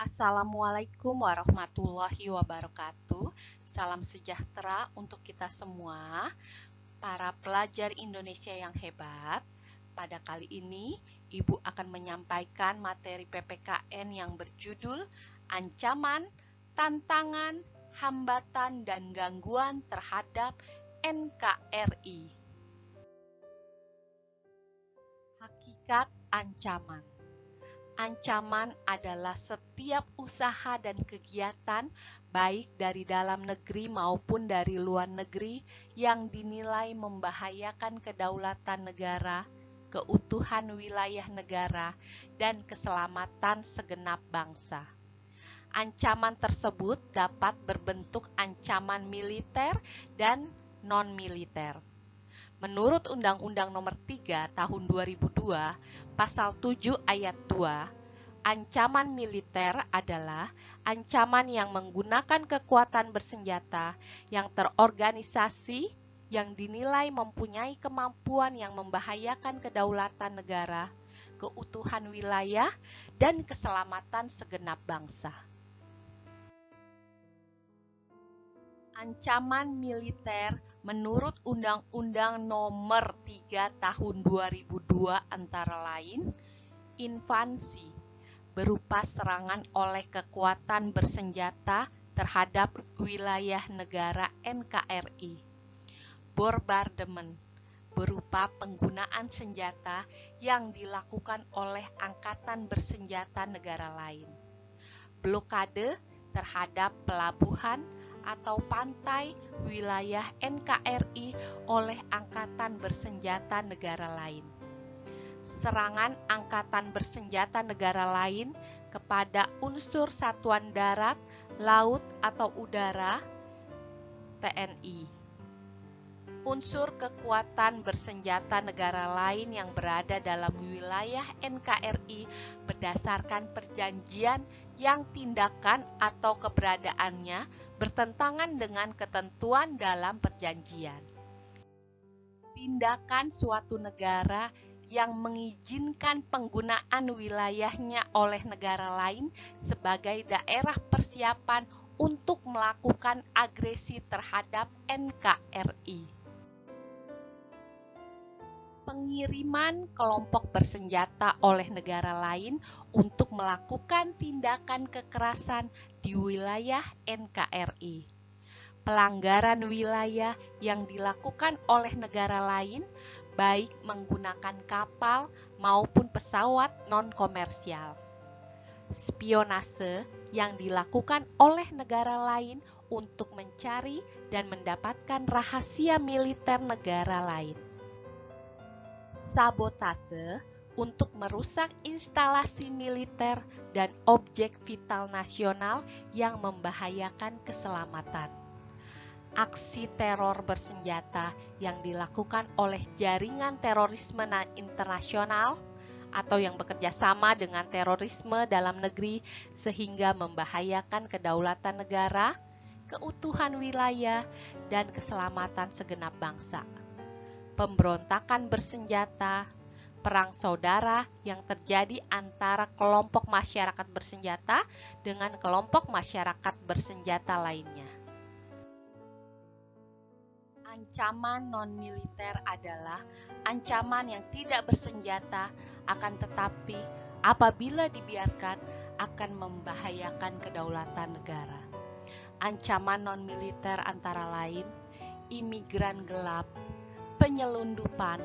Assalamualaikum warahmatullahi wabarakatuh. Salam sejahtera untuk kita semua, para pelajar Indonesia yang hebat. Pada kali ini, Ibu akan menyampaikan materi PPKN yang berjudul Ancaman, Tantangan, Hambatan, dan Gangguan terhadap NKRI. Hakikat ancaman. Ancaman adalah setiap usaha dan kegiatan, baik dari dalam negeri maupun dari luar negeri, yang dinilai membahayakan kedaulatan negara, keutuhan wilayah negara, dan keselamatan segenap bangsa. Ancaman tersebut dapat berbentuk ancaman militer dan non-militer. Menurut Undang-Undang Nomor 3 Tahun 2002, Pasal 7 Ayat 2, ancaman militer adalah ancaman yang menggunakan kekuatan bersenjata yang terorganisasi yang dinilai mempunyai kemampuan yang membahayakan kedaulatan negara, keutuhan wilayah, dan keselamatan segenap bangsa. Ancaman militer menurut Undang-Undang Nomor 3 Tahun 2002 antara lain invasi berupa serangan oleh kekuatan bersenjata terhadap wilayah negara NKRI. Bombardement berupa penggunaan senjata yang dilakukan oleh angkatan bersenjata negara lain. Blokade terhadap pelabuhan atau pantai wilayah NKRI oleh angkatan bersenjata negara lain. Serangan angkatan bersenjata negara lain kepada unsur satuan darat, laut, atau udara (TNI). Unsur kekuatan bersenjata negara lain yang berada dalam wilayah NKRI berdasarkan perjanjian yang tindakan atau keberadaannya bertentangan dengan ketentuan dalam perjanjian. Tindakan suatu negara yang mengizinkan penggunaan wilayahnya oleh negara lain sebagai daerah persiapan untuk melakukan agresi terhadap NKRI. Pengiriman kelompok bersenjata oleh negara lain untuk melakukan tindakan kekerasan di wilayah NKRI. Pelanggaran wilayah yang dilakukan oleh negara lain, baik menggunakan kapal maupun pesawat non-komersial. Spionase yang dilakukan oleh negara lain untuk mencari dan mendapatkan rahasia militer negara lain. Sabotase untuk merusak instalasi militer dan objek vital nasional yang membahayakan keselamatan. Aksi teror bersenjata yang dilakukan oleh jaringan terorisme internasional atau yang bekerja sama dengan terorisme dalam negeri sehingga membahayakan kedaulatan negara, keutuhan wilayah, dan keselamatan segenap bangsa. Pemberontakan bersenjata, perang saudara yang terjadi antara kelompok masyarakat bersenjata dengan kelompok masyarakat bersenjata lainnya. Ancaman non-militer adalah ancaman yang tidak bersenjata, akan tetapi apabila dibiarkan akan membahayakan kedaulatan negara. Ancaman non-militer antara lain imigran gelap, penyelundupan,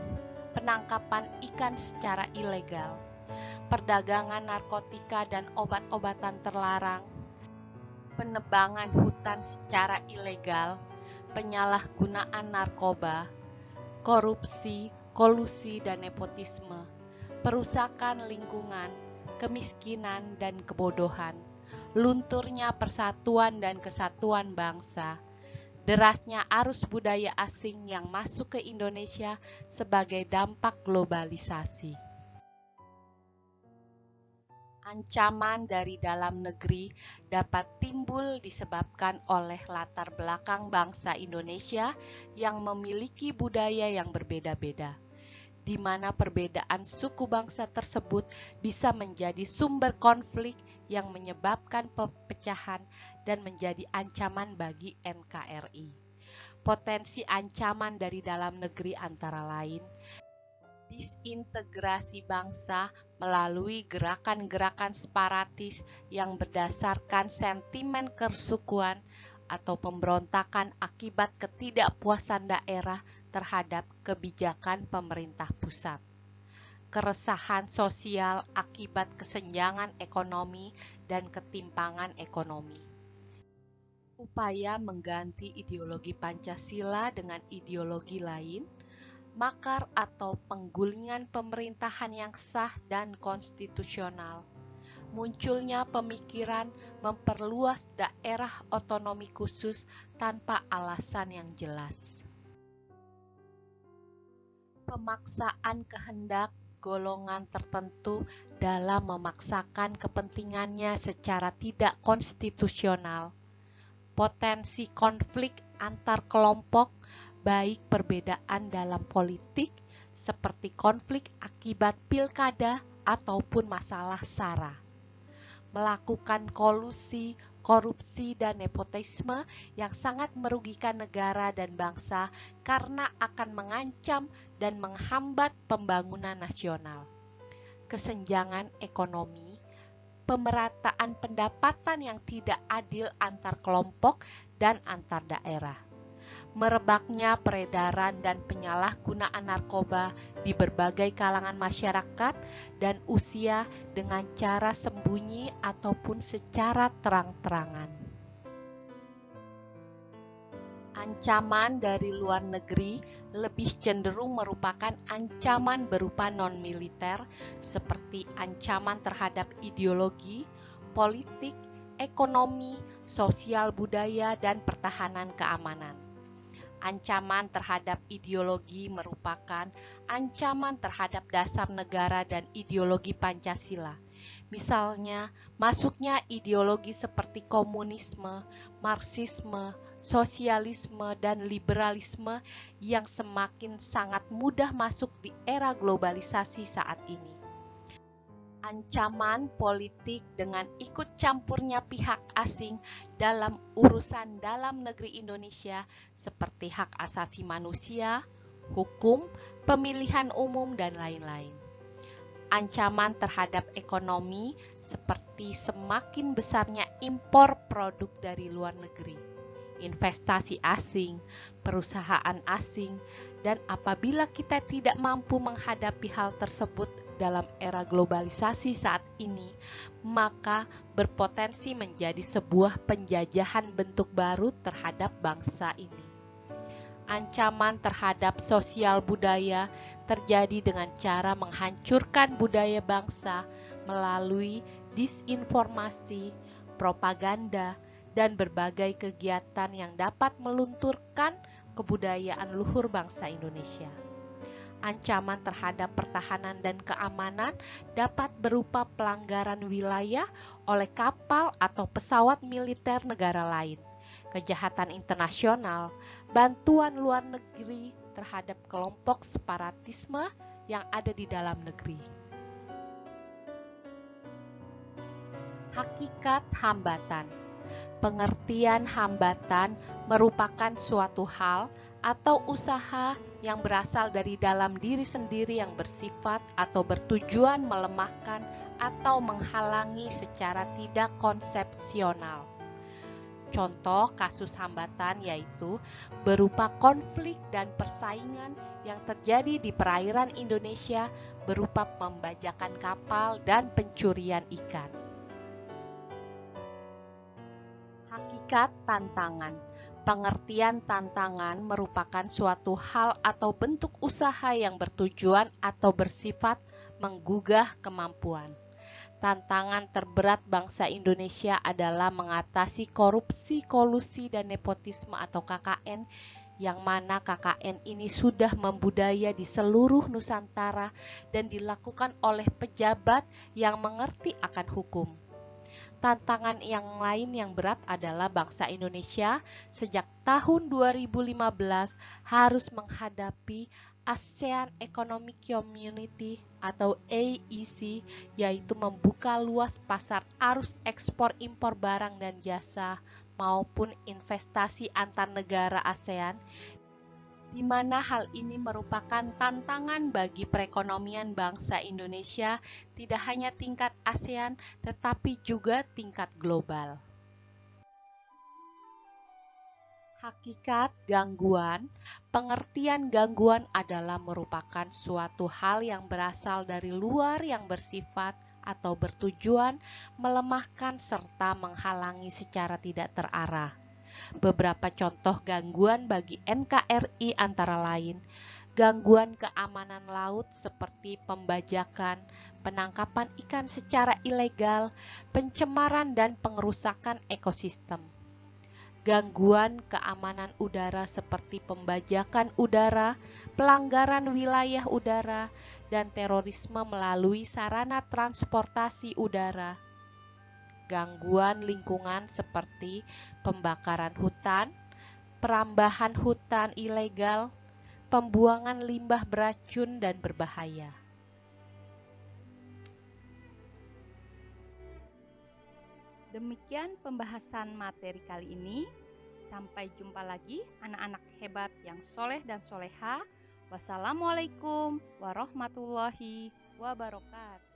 penangkapan ikan secara ilegal, perdagangan narkotika dan obat-obatan terlarang, penebangan hutan secara ilegal, penyalahgunaan narkoba, korupsi, kolusi dan nepotisme, perusakan lingkungan, kemiskinan dan kebodohan, lunturnya persatuan dan kesatuan bangsa, derasnya arus budaya asing yang masuk ke Indonesia sebagai dampak globalisasi. Ancaman dari dalam negeri dapat timbul disebabkan oleh latar belakang bangsa Indonesia yang memiliki budaya yang berbeda-beda, di mana perbedaan suku bangsa tersebut bisa menjadi sumber konflik yang menyebabkan perpecahan dan menjadi ancaman bagi NKRI. Potensi ancaman dari dalam negeri antara lain disintegrasi bangsa melalui gerakan-gerakan separatis yang berdasarkan sentimen kesukuan atau pemberontakan akibat ketidakpuasan daerah terhadap kebijakan pemerintah pusat. Keresahan sosial akibat kesenjangan ekonomi dan ketimpangan ekonomi. Upaya mengganti ideologi Pancasila dengan ideologi lain, makar atau penggulingan pemerintahan yang sah dan konstitusional, munculnya pemikiran memperluas daerah otonomi khusus tanpa alasan yang jelas, pemaksaan kehendak golongan tertentu dalam memaksakan kepentingannya secara tidak konstitusional, potensi konflik antar kelompok, baik perbedaan dalam politik seperti konflik akibat pilkada ataupun masalah SARA, melakukan kolusi, korupsi, dan nepotisme yang sangat merugikan negara dan bangsa karena akan mengancam dan menghambat pembangunan nasional, kesenjangan ekonomi, pemerataan pendapatan yang tidak adil antar kelompok dan antar daerah, merebaknya peredaran dan penyalahgunaan narkoba di berbagai kalangan masyarakat dan usia dengan cara sembunyi ataupun secara terang-terangan. Ancaman dari luar negeri lebih cenderung merupakan ancaman berupa non-militer seperti ancaman terhadap ideologi, politik, ekonomi, sosial budaya, dan pertahanan keamanan. Ancaman terhadap ideologi merupakan ancaman terhadap dasar negara dan ideologi Pancasila. Misalnya, masuknya ideologi seperti komunisme, marxisme, sosialisme, dan liberalisme yang semakin sangat mudah masuk di era globalisasi saat ini. Ancaman politik dengan ikut campurnya pihak asing dalam urusan dalam negeri Indonesia seperti hak asasi manusia, hukum, pemilihan umum, dan lain-lain. Ancaman terhadap ekonomi seperti semakin besarnya impor produk dari luar negeri, investasi asing, perusahaan asing, dan apabila kita tidak mampu menghadapi hal tersebut dalam era globalisasi saat ini, maka berpotensi menjadi sebuah penjajahan bentuk baru terhadap bangsa ini. Ancaman terhadap sosial budaya terjadi dengan cara menghancurkan budaya bangsa melalui disinformasi, propaganda, dan berbagai kegiatan yang dapat melunturkan kebudayaan luhur bangsa Indonesia. Ancaman terhadap pertahanan dan keamanan dapat berupa pelanggaran wilayah oleh kapal atau pesawat militer negara lain, kejahatan internasional, bantuan luar negeri terhadap kelompok separatisme yang ada di dalam negeri. Hakikat hambatan. Pengertian hambatan merupakan suatu hal atau usaha yang berasal dari dalam diri sendiri yang bersifat atau bertujuan melemahkan atau menghalangi secara tidak konsepsional. contoh kasus hambatan yaitu berupa konflik dan persaingan yang terjadi di perairan Indonesia berupa pembajakan kapal dan pencurian ikan. Hakikat tantangan. Pengertian tantangan merupakan suatu hal atau bentuk usaha yang bertujuan atau bersifat menggugah kemampuan. Tantangan terberat bangsa Indonesia adalah mengatasi korupsi, kolusi, dan nepotisme atau KKN, yang mana KKN ini sudah membudaya di seluruh Nusantara dan dilakukan oleh pejabat yang mengerti akan hukum. Tantangan yang lain yang berat adalah bangsa Indonesia sejak tahun 2015 harus menghadapi ASEAN Economic Community atau AEC, yaitu membuka luas pasar arus ekspor impor barang dan jasa maupun investasi antar negara ASEAN, di mana hal ini merupakan tantangan bagi perekonomian bangsa Indonesia tidak hanya tingkat ASEAN tetapi juga tingkat global. Hakikat gangguan. Pengertian gangguan adalah merupakan suatu hal yang berasal dari luar yang bersifat atau bertujuan melemahkan serta menghalangi secara tidak terarah. Beberapa contoh gangguan bagi NKRI antara lain gangguan keamanan laut seperti pembajakan, penangkapan ikan secara ilegal, pencemaran dan pengerusakan ekosistem. Gangguan keamanan udara seperti pembajakan udara, pelanggaran wilayah udara, dan terorisme melalui sarana transportasi udara. Gangguan lingkungan seperti pembakaran hutan, perambahan hutan ilegal, pembuangan limbah beracun dan berbahaya. Demikian pembahasan materi kali ini. Sampai jumpa lagi anak-anak hebat yang soleh dan soleha. Wassalamualaikum warahmatullahi wabarakatuh.